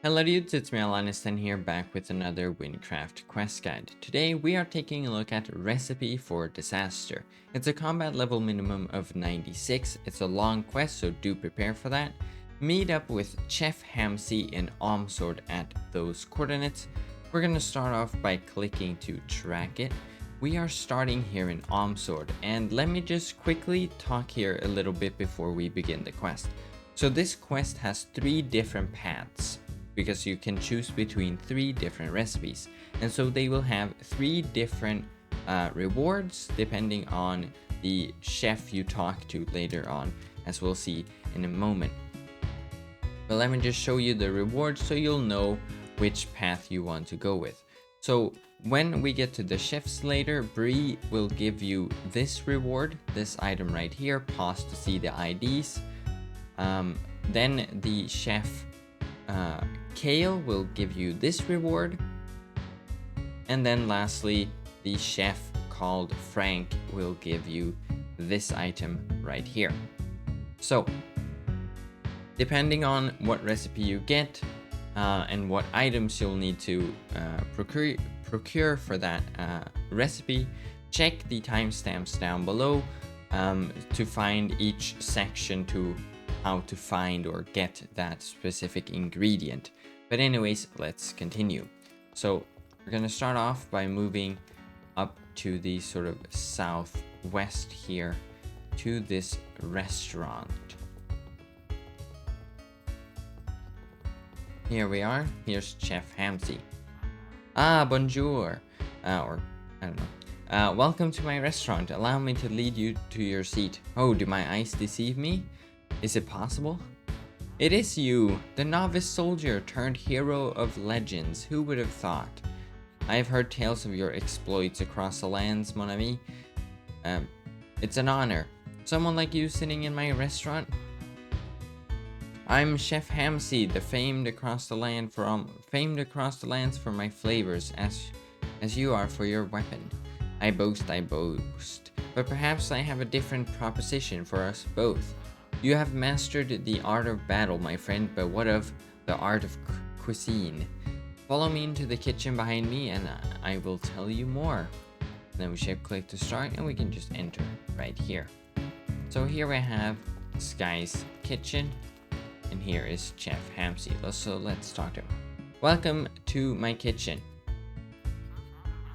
Hello dudes, it's me Alaniston here, back with another Wynncraft quest guide. Today we are taking a look at Recipe for Disaster. It's a combat level minimum of 96, it's a long quest so do prepare for that. Meet up with Chef Hamsey in Omsword at those coordinates. We're gonna start off by clicking to track it. We are starting here in Omsword, and let me just quickly talk here a little bit before we begin the quest. So this quest has 3 different paths, because you can choose between 3 different recipes, and so they will have 3 different rewards depending on the chef you talk to later on, as we'll see in a moment. But let me just show you the rewards so you'll know which path you want to go with. So when we get to the chefs later, Brie will give you this reward, this item right here. Pause to see the IDs. Then the chef Kale will give you this reward, and then lastly the chef called Frank will give you this item right here. So depending on what recipe you get and what items you'll need to procure for that recipe, check the timestamps down below to find each section to how to find or get that specific ingredient. But anyways, let's continue. So we're gonna start off by moving up to the sort of southwest here to this restaurant. Here we are. Here's Chef Hamsey. Bonjour. Or I don't know. Welcome to my restaurant. Allow me to lead you to your seat. Oh, do my eyes deceive me? Is it possible? It is you, the novice soldier turned hero of legends. Who would have thought? I have heard tales of your exploits across the lands, mon ami. It's an honor. Someone like you sitting in my restaurant? I'm Chef Hamsey, the famed across the lands for my flavors, as you are for your weapon. I boast, but perhaps I have a different proposition for us both. You have mastered the art of battle, my friend, but what of the art of cuisine? Follow me into the kitchen behind me and I will tell you more. Then we shift click to start and we can just enter right here. So here we have Sky's kitchen, and here is Chef Hamsey. So let's talk to him. Welcome to my kitchen.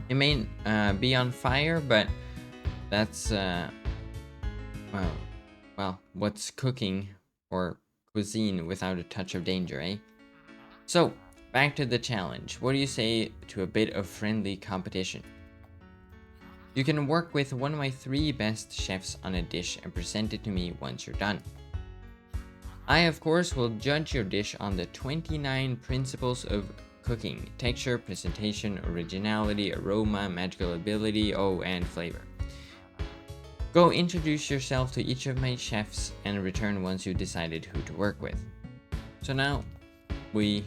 It may be on fire, but that's well, what's cooking or cuisine without a touch of danger, eh? So, back to the challenge. What do you say to a bit of friendly competition? You can work with one of my 3 best chefs on a dish and present it to me once you're done. I, of course, will judge your dish on the 29 principles of cooking: texture, presentation, originality, aroma, magical ability, and flavor. Go introduce yourself to each of my chefs and return once you've decided who to work with. So now we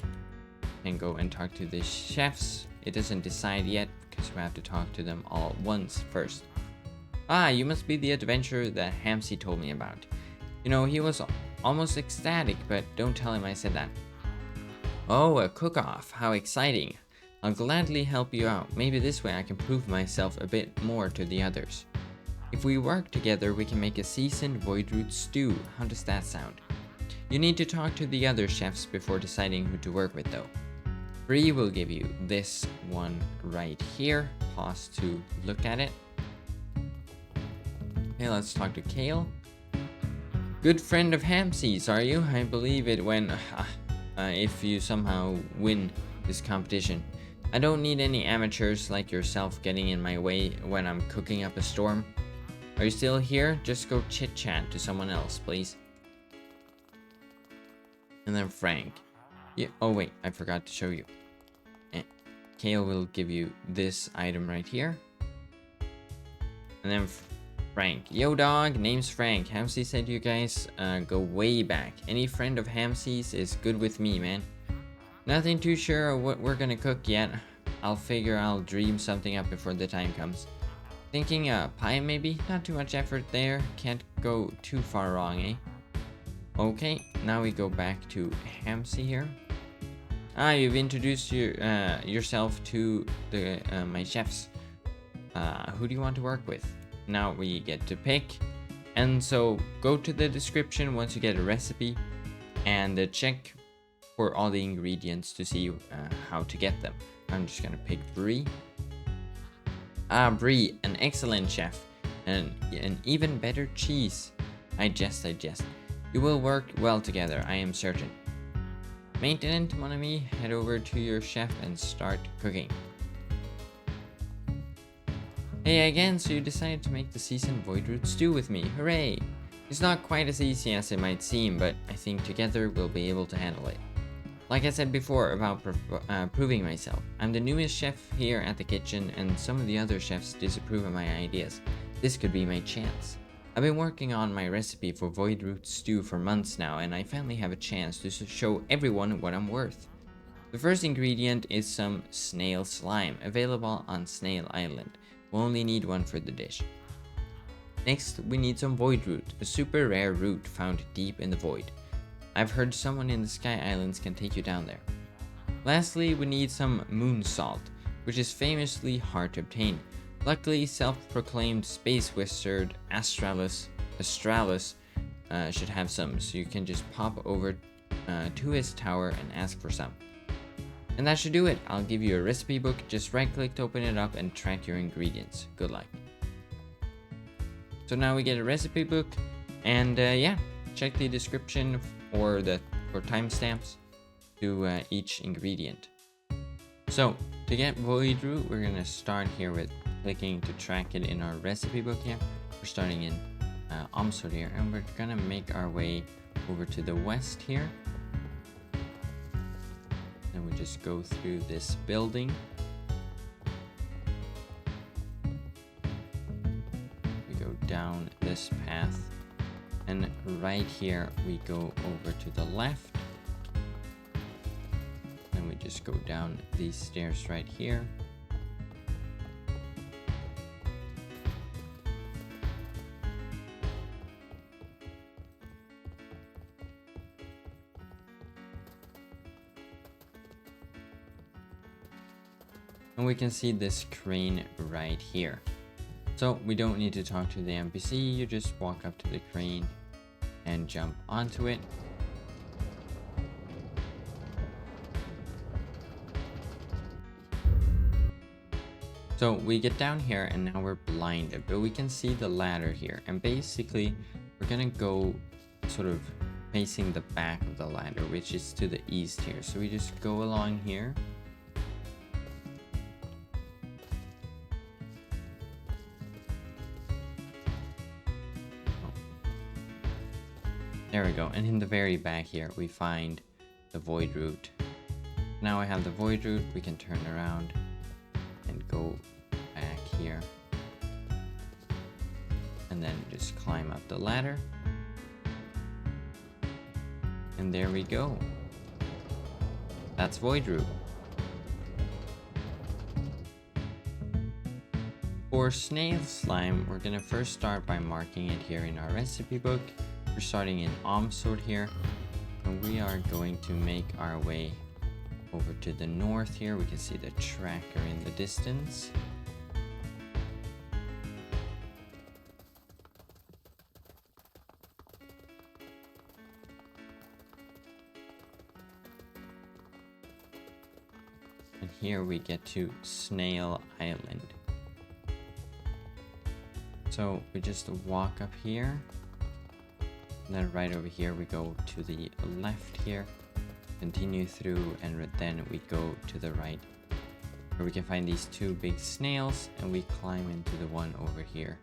can go and talk to the chefs. It doesn't decide yet because we have to talk to them all at once first. You must be the adventurer that Hamsey told me about. You know, he was almost ecstatic, but don't tell him I said that. Oh, a cook-off. How exciting. I'll gladly help you out. Maybe this way I can prove myself a bit more to the others. If we work together, we can make a seasoned Voidroot stew. How does that sound? You need to talk to the other chefs before deciding who to work with though. Brie will give you this one right here. Pause to look at it. Okay, let's talk to Kale. Good friend of Hamsey's, are you? I believe it when if you somehow win this competition. I don't need any amateurs like yourself getting in my way when I'm cooking up a storm. Are you still here? Just go chit-chat to someone else, please. And then Frank. Yeah. Oh wait, I forgot to show you. Kale will give you this item right here. And then Frank. Yo dog, name's Frank. Hamsey said you guys go way back. Any friend of Hamsey's is good with me, man. Nothing too sure of what we're gonna cook yet. I'll dream something up before the time comes. Thinking pie maybe? Not too much effort there. Can't go too far wrong, eh? Okay, now we go back to Hamsey here. You've introduced yourself to the my chefs. Who do you want to work with? Now we get to pick. And so go to the description once you get a recipe and check for all the ingredients to see how to get them. I'm just gonna pick Brie. Brie, an excellent chef and an even better cheese. I jest. You will work well together, I am certain. Maintenant, mon ami, head over to your chef and start cooking. Hey again, so you decided to make the seasoned Voidroot stew with me. Hooray! It's not quite as easy as it might seem, but I think together we'll be able to handle it. Like I said before about proving myself, I'm the newest chef here at the kitchen and some of the other chefs disapprove of my ideas. This could be my chance. I've been working on my recipe for Voidroot stew for months now and I finally have a chance to show everyone what I'm worth. The first ingredient is some snail slime, available on Snail Island. We'll only need one for the dish. Next, we need some Voidroot, a super rare root found deep in the void. I've heard someone in the Sky Islands can take you down there. Lastly, we need some Moonsalt, which is famously hard to obtain. Luckily, self-proclaimed space wizard Astralis should have some, so you can just pop over to his tower and ask for some. And that should do it. I'll give you a recipe book, just right click to open it up and track your ingredients. Good luck. So now we get a recipe book, and yeah, check the description for timestamps to each ingredient. So to get Voidroot, we're gonna start here with clicking to track it in our recipe book here. We're starting in Moonsalt here, and we're gonna make our way over to the west here. And we just go through this building. We go down this path. And right here, we go over to the left. And we just go down these stairs right here. And we can see this crane right here. So we don't need to talk to the NPC, you just walk up to the crane and jump onto it. So we get down here and now we're blinded, but we can see the ladder here. And basically we're gonna go sort of facing the back of the ladder, which is to the east here. So we just go along here. There we go, and in the very back here we find the Voidroot. Now I have the Voidroot, we can turn around and go back here. And then just climb up the ladder. And there we go. That's Voidroot. For snail slime, we're gonna first start by marking it here in our recipe book. We're starting in Moonsalt here, and we are going to make our way over to the north here. We can see the tracker in the distance. And here we get to Snail Island. So we just walk up here. And then right over here we go to the left here, continue through, and then we go to the right, where we can find these two big snails, and we climb into the one over here.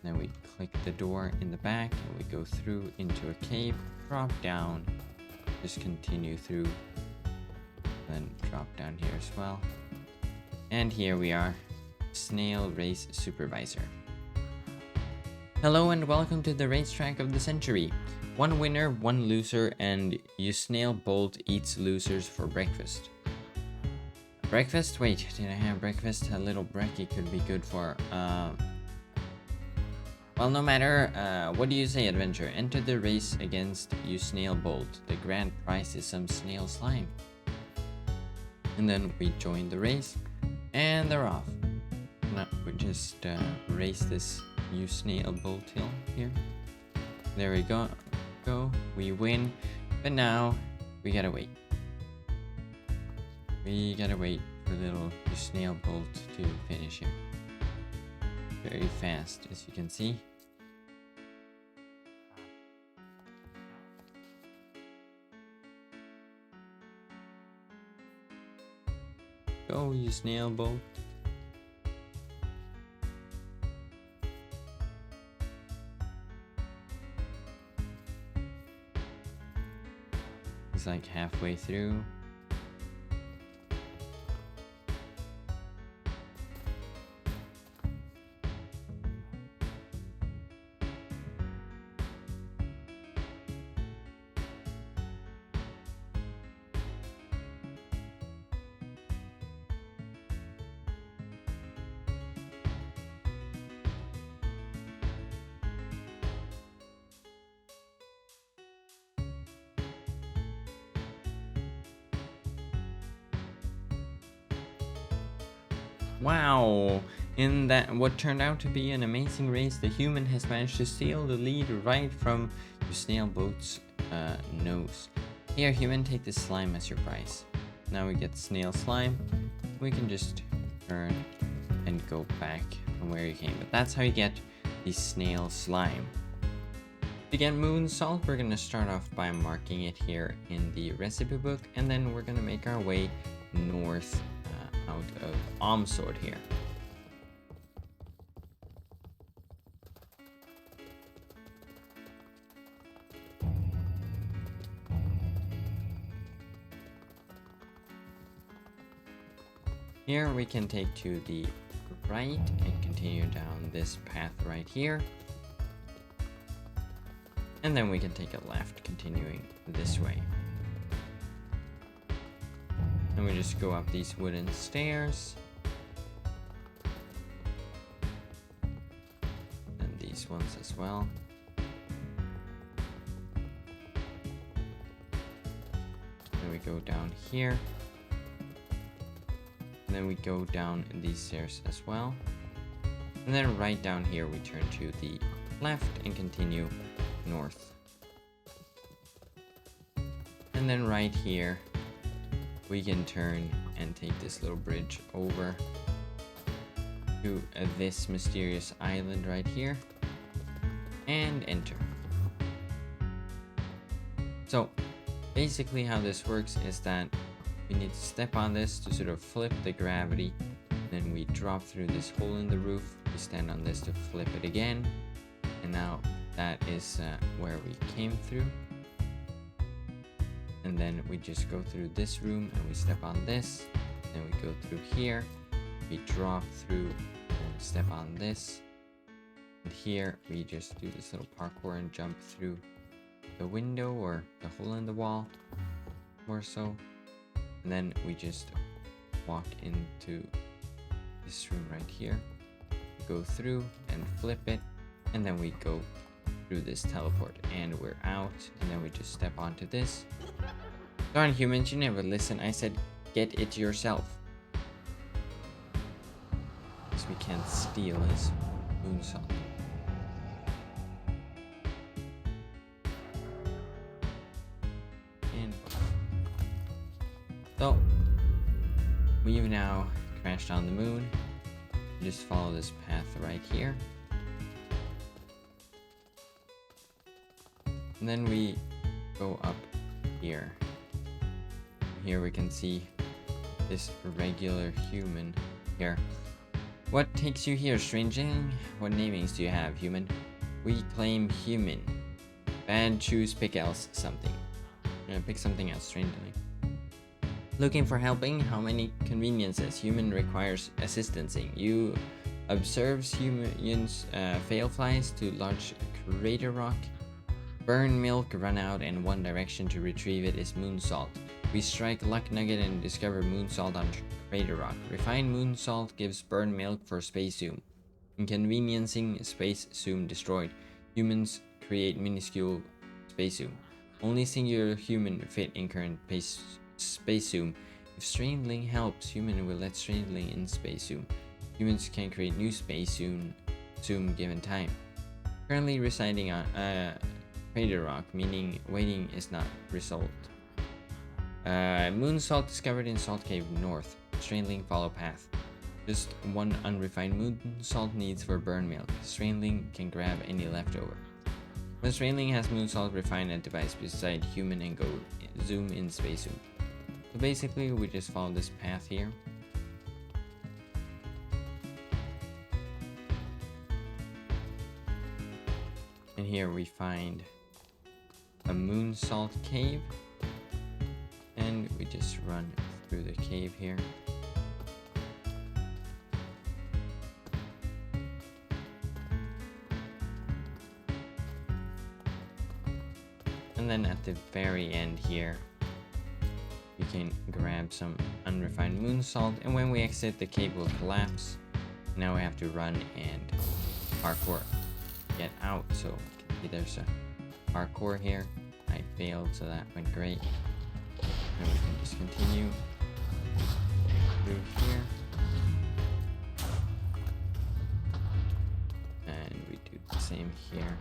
Then we click the door in the back, and we go through into a cave, drop down, just continue through, then drop down here as well. And here we are, Snail Race Supervisor. Hello and welcome to the racetrack of the century. One winner, one loser, and you snail bolt eats losers for breakfast. Breakfast? Wait, did I have breakfast? A little brekkie could be good for, Well, no matter, what do you say, adventure? Enter the race against you, Snail Bolt. The grand prize is some snail slime. And then we join the race, and they're off. Now we just race this you, Snail Bolt hill here. There we go. We win, but now we gotta wait. We gotta wait for little Snail Bolt to finish here. Very fast, as you can see. Go, you Snail Bolt. He's like halfway through. Wow! In that what turned out to be an amazing race, the human has managed to steal the lead right from the Snail Boat's nose. Here, human, take this slime as your prize. Now we get snail slime. We can just turn and go back from where you came. But that's how you get the snail slime. To get Moonsalt, we're gonna start off by marking it here in the recipe book, and then we're gonna make our way north out of Hamsey here. Here we can take to the right and continue down this path right here. And then we can take a left, continuing this way. And we just go up these wooden stairs. And these ones as well. Then we go down here. And then we go down these stairs as well. And then right down here we turn to the left and continue north. And then right here we can turn and take this little bridge over to this mysterious island right here and enter. So basically how this works is that we need to step on this to sort of flip the gravity. Then we drop through this hole in the roof. We stand on this to flip it again. And now that is where we came through. And then we just go through this room and we step on this. Then we go through here. We drop through and step on this. And here we just do this little parkour and jump through the window or the hole in the wall, more so. And then we just walk into this room right here, go through and flip it, and then we go through this teleport and we're out. And then we just step onto this. Darn humans, you never listen. I said get it yourself. Because we can't steal his Moonsalt. And so we've now crashed on the moon. Just follow this path right here. And then we go up here. Here we can see this regular human here. What takes you here, strangeling? What namings do you have, human? We claim human. Bad, choose, pick else something. Pick something else, strangely. Looking for helping? How many conveniences? Human requires assistancing. You observes humans fail flies to launch crater rock. Burn milk, run out in one direction to retrieve it is Moonsalt. We strike Luck Nugget and discover Moonsalt on Crater Rock. Refined Moonsalt gives burn milk for space zoom. Inconveniencing space zoom destroyed. Humans create minuscule space zoom. Only singular human fit in current space zoom. If Strangeling helps, human will let Strangeling in space zoom. Humans can create new space zoom given time. Currently residing on crater rock, meaning waiting is not result. Moonsalt discovered in Salt Cave North. Strangeling follow path. Just one unrefined Moonsalt needs for burn milk. Strangeling can grab any leftover. When Strangeling has Moonsalt, refine a device beside human and go zoom in space zoom. So basically we just follow this path here. And here we find a Moonsalt cave. And we just run through the cave here. And then at the very end here, we can grab some unrefined Moonsalt, and when we exit, the cave will collapse. Now we have to run and parkour, get out. So there's a parkour here. I failed, so that went great. And we can just continue through here. And we do the same here.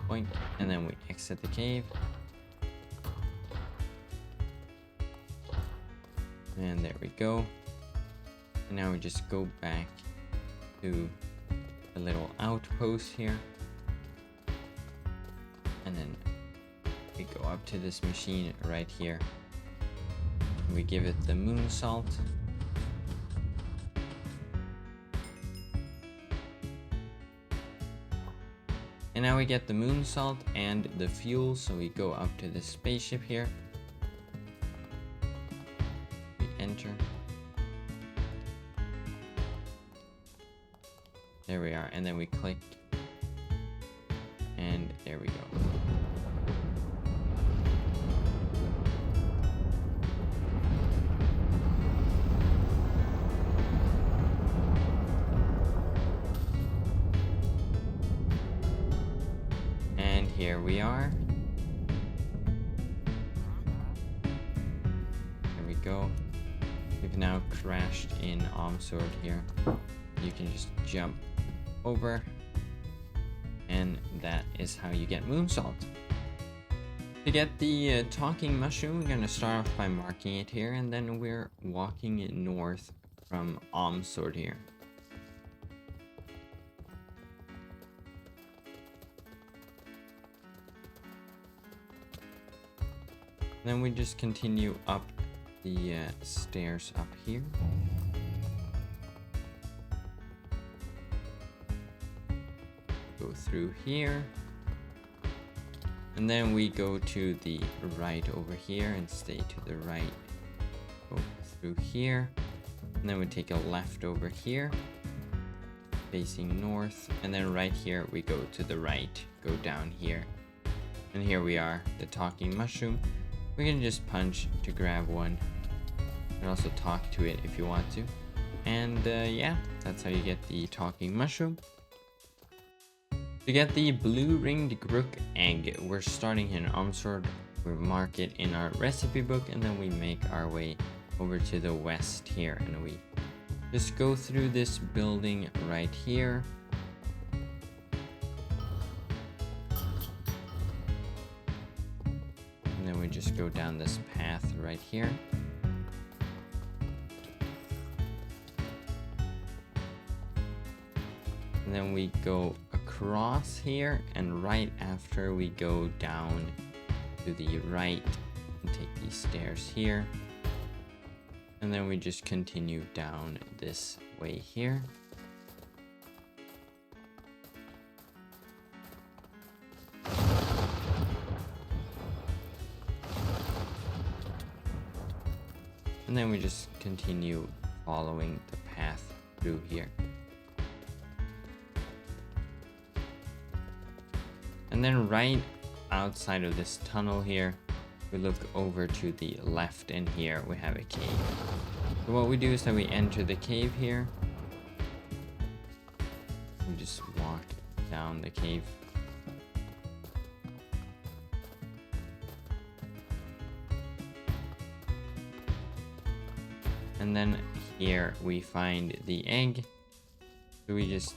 Point, and then we exit the cave. And there we go. And now we just go back to the little outpost here. And then we go up to this machine right here. And we give it the Moonsalt. And now we get the Moonsalt and the fuel, so we go up to the spaceship here. We enter. There we are, and then we click. And there we go. Here we are. There we go. We've now crashed in Omsword here. You can just jump over, and that is how you get Moonsalt. To get the talking mushroom, we're gonna start off by marking it here, and then we're walking north from Omsword here. Then we just continue up the stairs up here. Go through here. And then we go to the right over here and stay to the right. Go through here. And then we take a left over here, facing north. And then right here we go to the right, go down here. And here we are, the talking mushroom. We can just punch to grab one. You can also talk to it if you want to. And yeah, that's how you get the talking mushroom. To get the blue ringed Grook egg, we're starting in Omsword. We mark it in our recipe book, and then we make our way over to the west here. And we just go through this building right here. Then we just go down this path right here. And then we go across here, and right after we go down to the right and take these stairs here. And then we just continue down this way here. And then we just continue following the path through here. And then right outside of this tunnel here, we look over to the left, and here we have a cave. So what we do is that we enter the cave here, We just walk down the cave. And then here we find the egg. So we just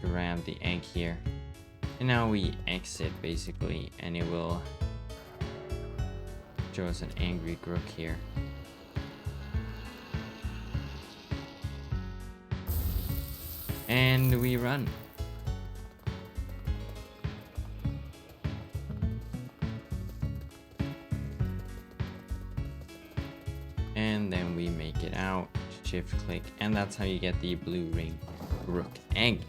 grab the egg here. And now we exit basically, and it will show us an angry Grook here. And we run. And then we make it out, shift click, and that's how you get the blue ring Grook egg.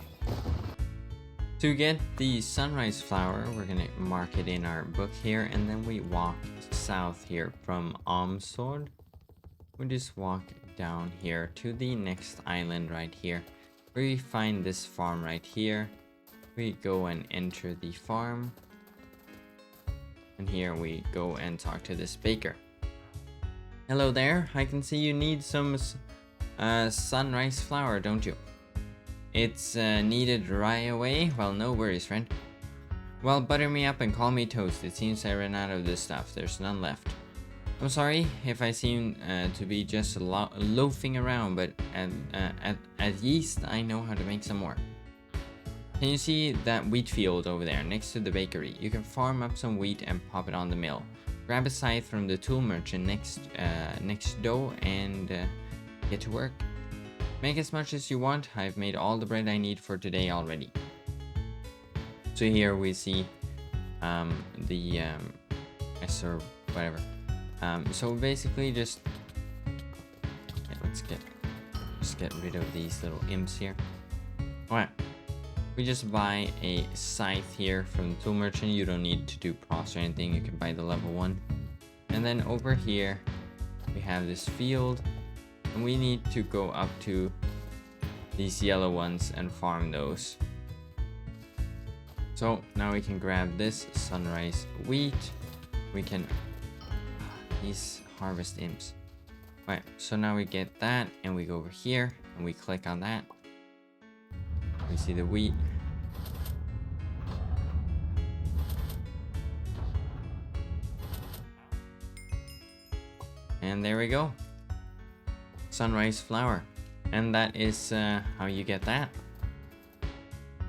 To get the sunrise flower, we're gonna mark it in our book here, and then we walk south here from Moonsalt. We just walk down here to the next island right here, where we find this farm right here. We go and enter the farm, and here we go and talk to this baker. Hello there, I can see you need some sunrise flower, don't you? It's needed right away? Well, no worries, friend. Well, butter me up and call me toast. It seems I ran out of this stuff. There's none left. I'm sorry if I seem to be just loafing around, but at least I know how to make some more. Can you see that wheat field over there next to the bakery? You can farm up some wheat and pop it on the mill. Grab a scythe from the tool merchant next door and get to work. Make as much as you want. I've made all the bread I need for today already. So here we see the S or whatever. So basically just let's get rid of these little imps here. Alright. We just buy a scythe here from the tool merchant. You don't need to do pros or anything. You can buy the level 1. And then over here we have this field, and we need to go up to these yellow ones and farm those. So now we can grab this sunrise wheat. We can these harvest imps. Alright, so now we get that, and we go over here and we click on that. We see the wheat. And there we go. Sunrise flower. And that is how you get that.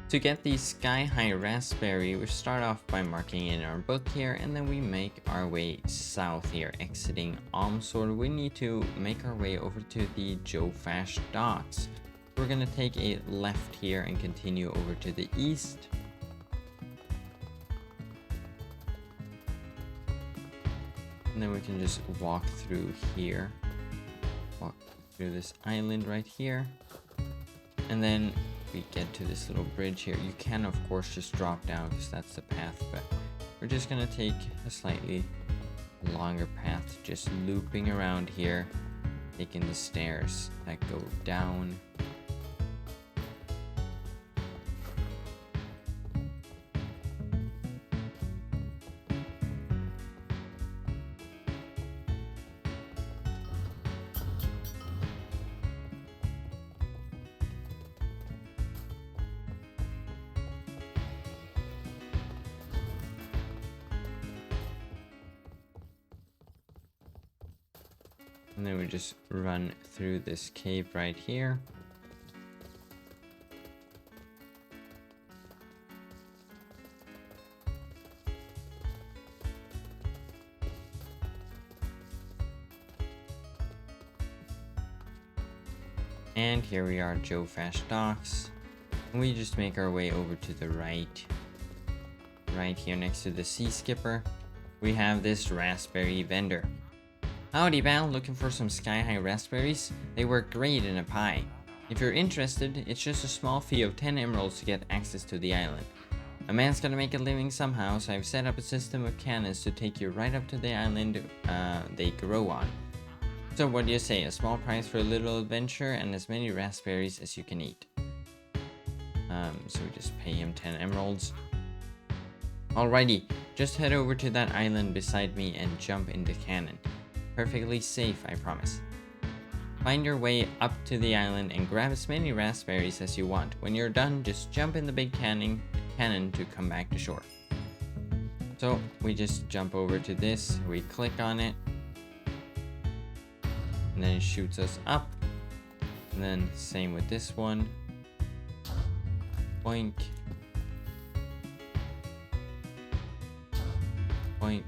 To get the Skyhigh raspberry, we start off by marking in our book here, and then we make our way south here, exiting Moonsalt. We need to make our way over to the Jofash docks. We're gonna take a left here and continue over to the east. And then we can just walk through here. Walk through this island right here. And then we get to this little bridge here. You can of course just drop down because that's the path, but we're just gonna take a slightly longer path, just looping around here, taking the stairs that go down. And then we just run through this cave right here. And here we are, Jofash docks. And we just make our way over to the right. Right here next to the sea skipper, we have this raspberry vendor. Howdy, pal, looking for some Skyhigh raspberries? They work great in a pie. If you're interested, it's just a small fee of 10 emeralds to get access to the island. A man's gotta make a living somehow, so I've set up a system of cannons to take you right up to the island they grow on. So what do you say, a small price for a little adventure and as many raspberries as you can eat. So we just pay him 10 emeralds. Alrighty, just head over to that island beside me and jump in the cannon. Perfectly safe, I promise. Find your way up to the island and grab as many raspberries as you want. When you're done, just jump in the big cannon to come back to shore. So we just jump over to this, we click on it, and then it shoots us up. And then same with this one. Boink. Boink.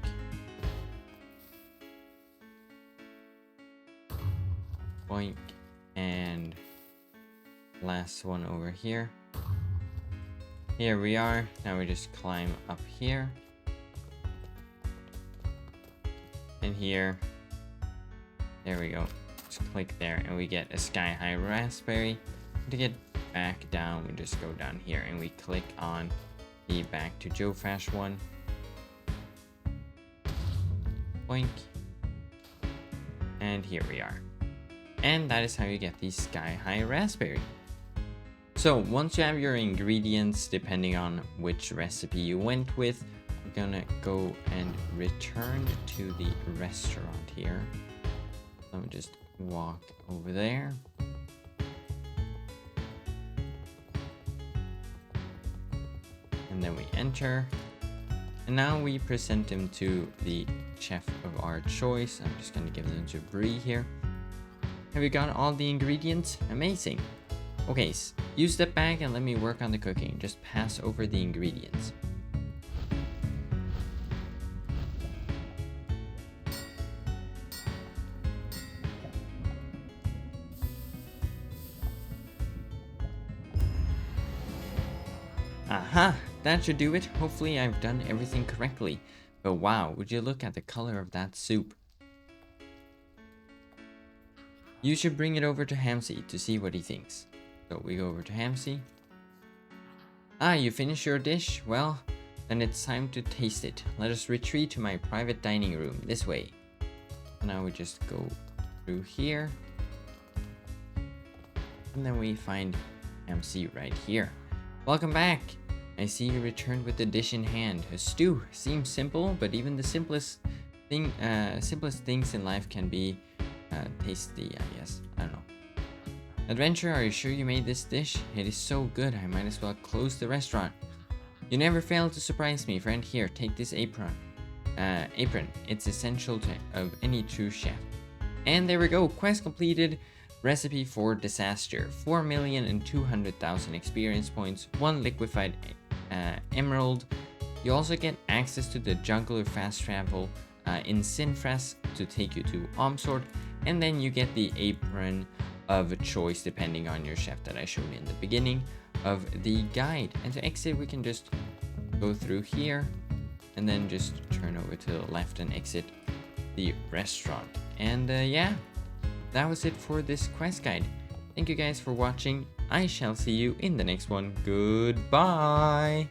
Boink. And last one over here. Here we are. Now we just climb up here. And here. There we go. Just click there and we get a Skyhigh raspberry. To get back down, we just go down here and we click on the back to Joe Fash one. Boink. And here we are. And that is how you get the Skyhigh raspberry. So once you have your ingredients, depending on which recipe you went with, we're gonna go and return to the restaurant here. Let me just walk over there. And then we enter. And now we present them to the chef of our choice. I'm just gonna give them to Brie here. Have you got all the ingredients? Amazing. Okay, you step back and let me work on the cooking. Just pass over the ingredients. Aha! That should do it. Hopefully I've done everything correctly. But wow, would you look at the color of that soup? You should bring it over to Hamsey to see what he thinks. So we go over to Hamsey. Ah, you finished your dish? Well, then it's time to taste it. Let us retreat to my private dining room, this way. Now we just go through here. And then we find Hamsey right here. Welcome back! I see you returned with the dish in hand. A stew. Seems simple, but even the simplest things in life can be tasty, I guess. I don't know. Adventure, are you sure you made this dish? It is so good, I might as well close the restaurant. You never fail to surprise me, friend. Here, take this apron. It's essential of any true chef. And there we go. Quest completed. Recipe for disaster. 4,200,000 experience points. 1 liquefied emerald. You also get access to the juggler fast travel in Sinfras to take you to Omsort. And then you get the apron of choice depending on your chef that I showed in the beginning of the guide. And to exit, we can just go through here and then just turn over to the left and exit the restaurant. And yeah, that was it for this quest guide. Thank you guys for watching. I shall see you in the next one. Goodbye.